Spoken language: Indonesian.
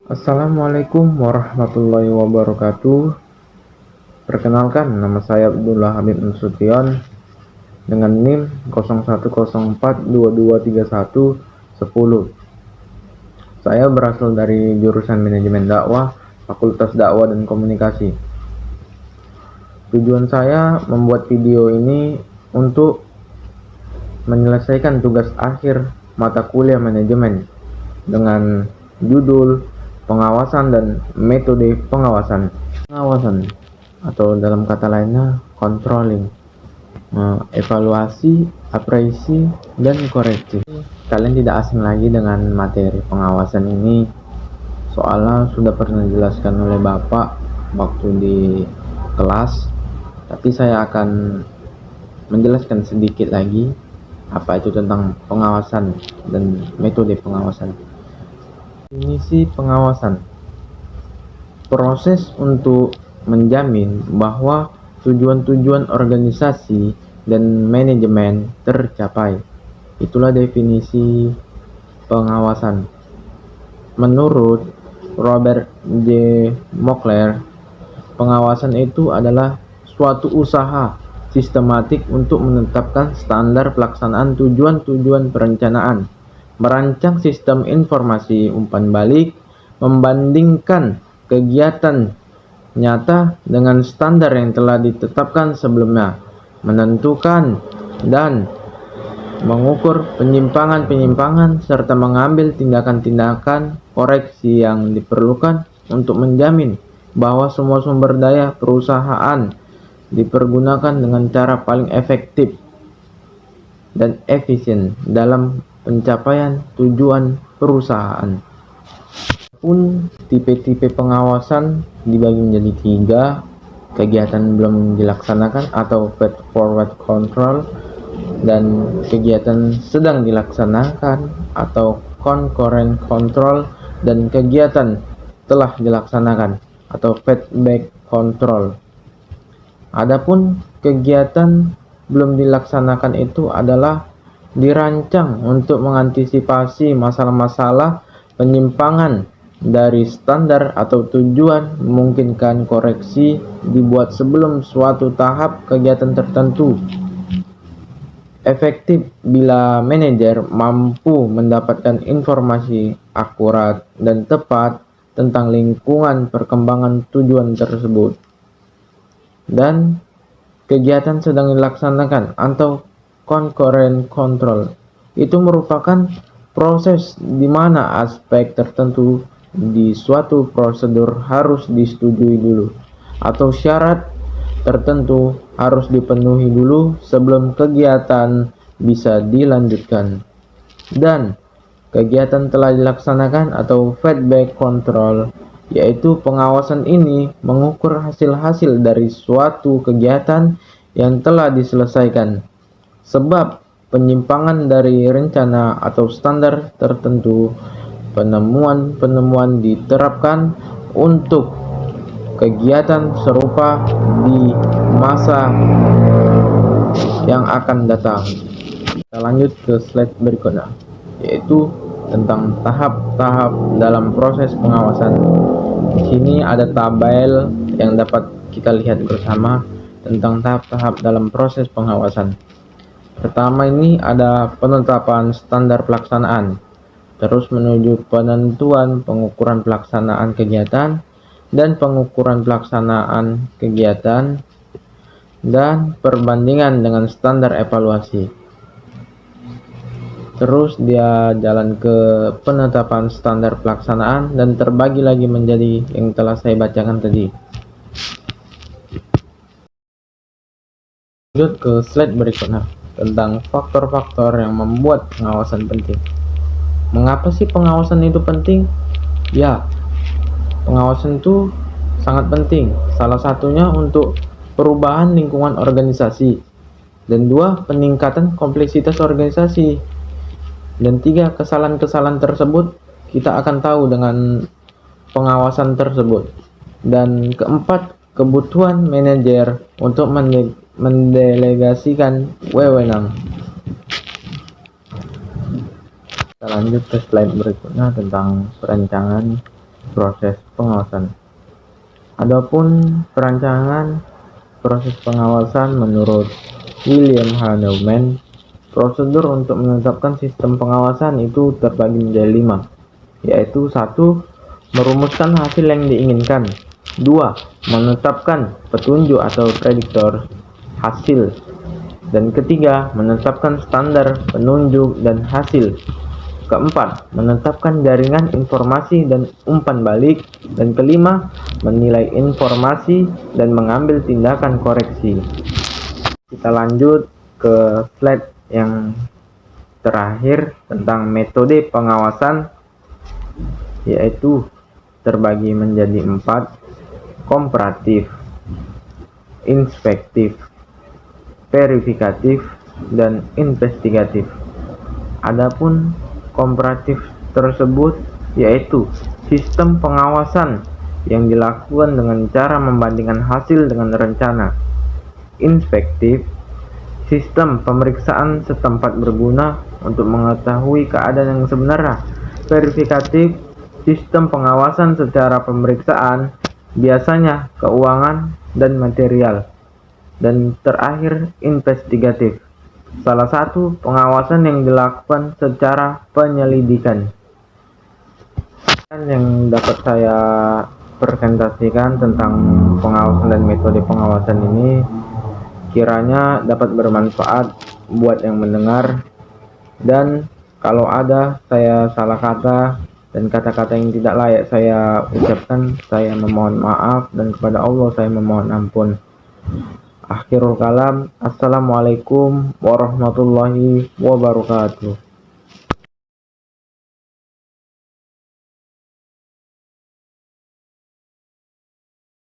Assalamualaikum warahmatullahi wabarakatuh. Perkenalkan, nama saya Abdullah Hamid Nasution dengan NIM 0104223110. Saya berasal dari jurusan Manajemen Dakwah, Fakultas Dakwah dan Komunikasi. Tujuan saya membuat video ini untuk menyelesaikan tugas akhir mata kuliah manajemen dengan judul pengawasan dan metode pengawasan. Pengawasan atau dalam kata lainnya controlling, evaluasi, apresiasi, dan koreksi. Kalian tidak asing lagi dengan materi pengawasan ini, soalnya sudah pernah dijelaskan oleh Bapak waktu di kelas, tapi saya akan menjelaskan sedikit lagi apa itu tentang pengawasan dan metode pengawasan. Definisi pengawasan: proses untuk menjamin bahwa tujuan-tujuan organisasi dan manajemen tercapai. Itulah definisi pengawasan. Menurut Robert J. Mockler, pengawasan itu adalah suatu usaha sistematik untuk menetapkan standar pelaksanaan tujuan-tujuan perencanaan, merancang sistem informasi umpan balik, membandingkan kegiatan nyata dengan standar yang telah ditetapkan sebelumnya, menentukan dan mengukur penyimpangan-penyimpangan, serta mengambil tindakan-tindakan koreksi yang diperlukan untuk menjamin bahwa semua sumber daya perusahaan dipergunakan dengan cara paling efektif dan efisien dalam pencapaian tujuan perusahaan. Pun tipe-tipe pengawasan dibagi menjadi 3: kegiatan belum dilaksanakan atau feed forward control, dan kegiatan sedang dilaksanakan atau concurrent control, dan kegiatan telah dilaksanakan atau feedback control. Adapun kegiatan belum dilaksanakan itu adalah dirancang untuk mengantisipasi masalah-masalah penyimpangan dari standar atau tujuan, memungkinkan koreksi dibuat sebelum suatu tahap kegiatan tertentu. Efektif bila manajer mampu mendapatkan informasi akurat dan tepat tentang lingkungan perkembangan tujuan tersebut. Dan kegiatan sedang dilaksanakan atau concurrent control itu merupakan proses di mana aspek tertentu di suatu prosedur harus disetujui dulu, atau syarat tertentu harus dipenuhi dulu sebelum kegiatan bisa dilanjutkan. Dan kegiatan telah dilaksanakan atau feedback control, yaitu pengawasan ini mengukur hasil-hasil dari suatu kegiatan yang telah diselesaikan. Sebab penyimpangan dari rencana atau standar tertentu, penemuan-penemuan diterapkan untuk kegiatan serupa di masa yang akan datang. Kita lanjut ke slide berikutnya, yaitu tentang tahap-tahap dalam proses pengawasan. Di sini ada tabel yang dapat kita lihat bersama tentang tahap-tahap dalam proses pengawasan. Pertama ini ada penetapan standar pelaksanaan, terus menuju penentuan pengukuran pelaksanaan kegiatan dan pengukuran pelaksanaan kegiatan, dan perbandingan dengan standar evaluasi. Terus dia jalan ke penetapan standar pelaksanaan dan terbagi lagi menjadi yang telah saya bacakan tadi. Lanjut ke slide berikutnya tentang faktor-faktor yang membuat pengawasan penting. Mengapa sih pengawasan itu penting? Ya, pengawasan itu sangat penting. Salah satunya untuk perubahan lingkungan organisasi, dan 2, peningkatan kompleksitas organisasi. Dan 3, kesalahan-kesalahan tersebut kita akan tahu dengan pengawasan tersebut. Dan keempat, kebutuhan manajer untuk mendelegasikan wewenang. Kita lanjut ke slide berikutnya tentang perencanaan proses pengawasan. Adapun perancangan proses pengawasan menurut William H. Neumann, prosedur untuk menetapkan sistem pengawasan itu terbagi menjadi 5, yaitu 1. Merumuskan hasil yang diinginkan. 2. Menetapkan petunjuk atau prediktor hasil. Dan ketiga, menetapkan standar penunjuk dan hasil. Keempat, menetapkan jaringan informasi dan umpan balik. Dan kelima, menilai informasi dan mengambil tindakan koreksi. Kita lanjut ke slide yang terakhir tentang metode pengawasan, yaitu terbagi menjadi 4: komparatif, inspektif, verifikatif, dan investigatif. Adapun komparatif tersebut yaitu sistem pengawasan yang dilakukan dengan cara membandingkan hasil dengan rencana. Inspektif, sistem pemeriksaan setempat berguna untuk mengetahui keadaan yang sebenarnya. Verifikatif, sistem pengawasan secara pemeriksaan, biasanya keuangan dan material. Dan terakhir, investigatif, salah satu pengawasan yang dilakukan secara penyelidikan. Yang dapat saya presentasikan tentang pengawasan dan metode pengawasan ini kiranya dapat bermanfaat buat yang mendengar, dan kalau ada saya salah kata dan kata-kata yang tidak layak saya ucapkan, saya memohon maaf, dan kepada Allah saya memohon ampun. Akhirul kalam, assalamualaikum warahmatullahi wabarakatuh.